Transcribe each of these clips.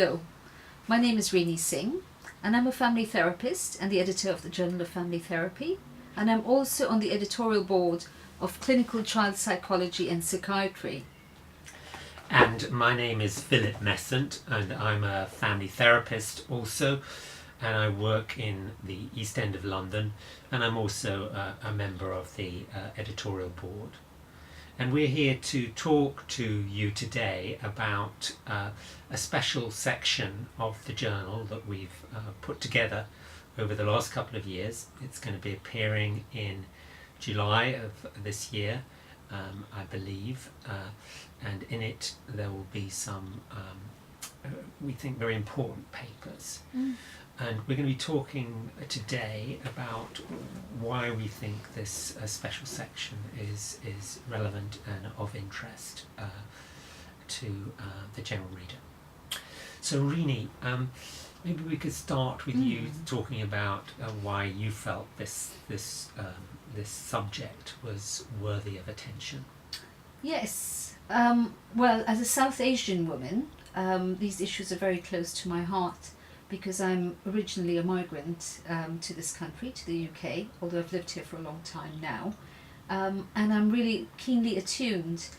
Hello, my name is Rini Singh and I'm a family therapist and the editor of the Journal of Family Therapy, and I'm also on the editorial board of Clinical Child Psychology and Psychiatry. And my name is Philip Messant and I'm a family therapist also, and I work in the East End of London, and I'm also a member of the editorial board. And we're here to talk to you today about a special section of the journal that we've put together over the last couple of years. It's going to be appearing in July of this year, I believe, and in it there will be some, we think, very important papers. And we're going to be talking today about why we think this special section is relevant and of interest to the general reader. So Rini, maybe we could start with you talking about why you felt this subject was worthy of attention. Yes, well, as a South Asian woman, these issues are very close to my heart, because I'm originally a migrant to this country, to the UK, although I've lived here for a long time now. And I'm really keenly attuned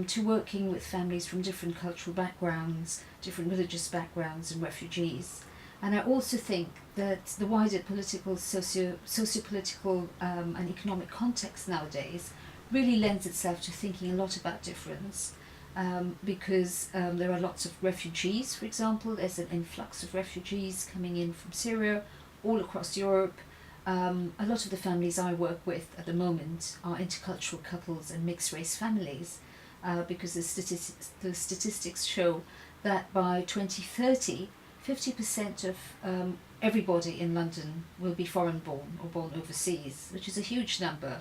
to working with families from different cultural backgrounds, different religious backgrounds and refugees. And I also think that the wider political, socio-political and economic context nowadays really lends itself to thinking a lot about difference. Because there are lots of refugees, for example. There's an influx of refugees coming in from Syria, all across Europe. A lot of the families I work with at the moment are intercultural couples and mixed race families, because the statistics show that by 2030, 50% of everybody in London will be foreign born or born overseas, which is a huge number.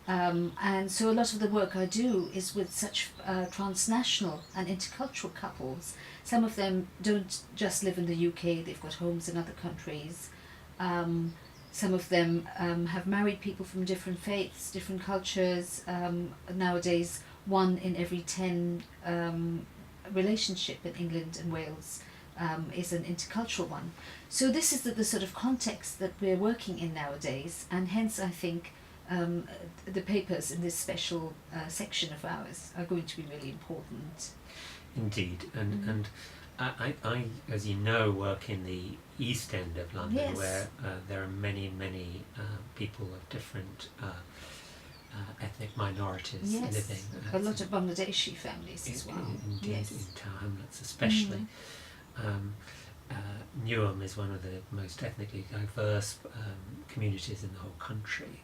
And so a lot of the work I do is with such transnational and intercultural couples. Some of them don't just live in the UK, they've got homes in other countries. Some of them have married people from different faiths, different cultures. Nowadays, 1 in every 10 relationship in England and Wales is an intercultural one. So this is the sort of context that we're working in nowadays, and hence I think the papers in this special section of ours are going to be really important. Indeed, and I, as you know, work in the East End of London, Yes. where there are many people of different ethnic minorities Yes, living. a lot of Bangladeshi families as well. Indeed, Yes. in town hamlets especially. Newham is one of the most ethnically diverse communities in the whole country.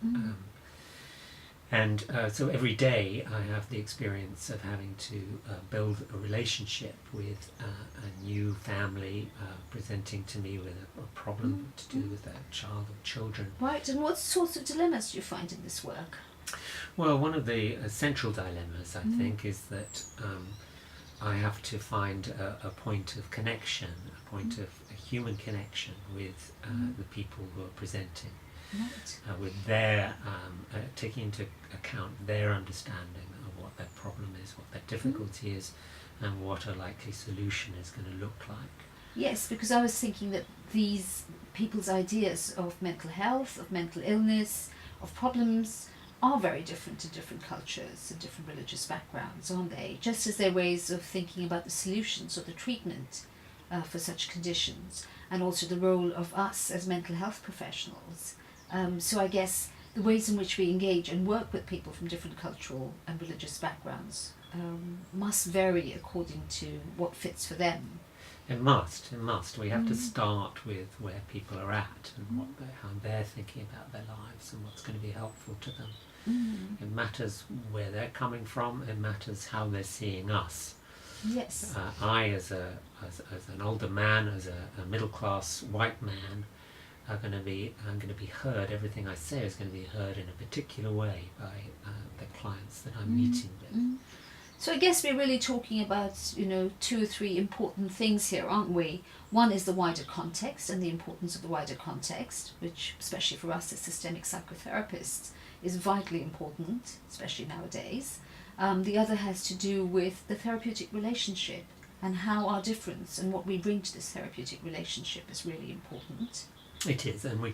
And so every day I have the experience of having to build a relationship with a new family presenting to me with a problem to do with their child or children. Right, and what sorts of dilemmas do you find in this work? Well, one of the central dilemmas, I think, is that I have to find a point of connection, a point of a human connection with the people who are presenting. Right. With their taking into account their understanding of what their problem is, what their difficulty is, and what a likely solution is going to look like. Yes, because I was thinking that these people's ideas of mental health, of mental illness, of problems are very different in different cultures and different religious backgrounds, aren't they? Just as their ways of thinking about the solutions or the treatment for such conditions, and also the role of us as mental health professionals. So I guess the ways in which we engage and work with people from different cultural and religious backgrounds must vary according to what fits for them. It must. We have to start with where people are at and how they're thinking about their lives and what's going to be helpful to them. It matters where they're coming from. It matters how they're seeing us. Yes. I, as an older man, as a middle-class white man, I'm going to be heard. Everything I say is going to be heard in a particular way by the clients that I'm meeting with. So I guess we're really talking about, 2 or 3 important things here, aren't we? One is the wider context and the importance of the wider context, which, especially for us as systemic psychotherapists, is vitally important, especially nowadays. The other has to do with the therapeutic relationship and how our difference and what we bring to this therapeutic relationship is really important. It is, and we're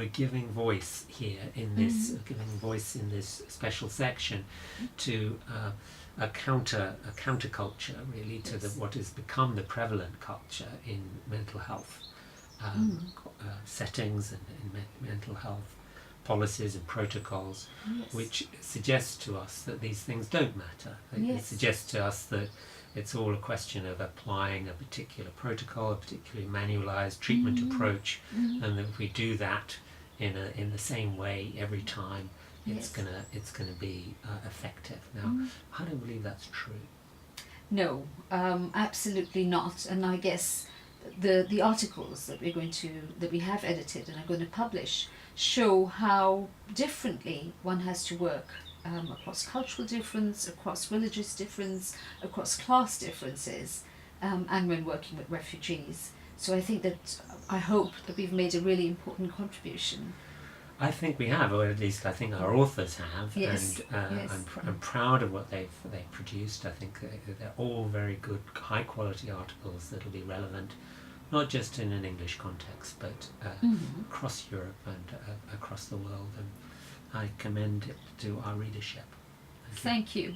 giving voice here in this, giving voice in this special section to a counterculture, really, to what has become the prevalent culture in mental health settings and in mental health policies and protocols, which suggests to us that these things don't matter. It suggests to us that it's all a question of applying a particular protocol, a particularly manualized treatment approach, and that if we do that in the same way every time, it's gonna be effective. Now, I don't believe that's true. No, absolutely not. And I guess the articles that we have edited and are going to publish show how differently one has to work across cultural difference, across religious difference, across class differences, and when working with refugees. So I hope that we've made a really important contribution. I think we have, or at least I think our authors have, and I'm proud of what they've produced. I think they're all very good, high quality articles that will be relevant, not just in an English context, but across Europe and across the world. And I commend it to our readership. Thank you.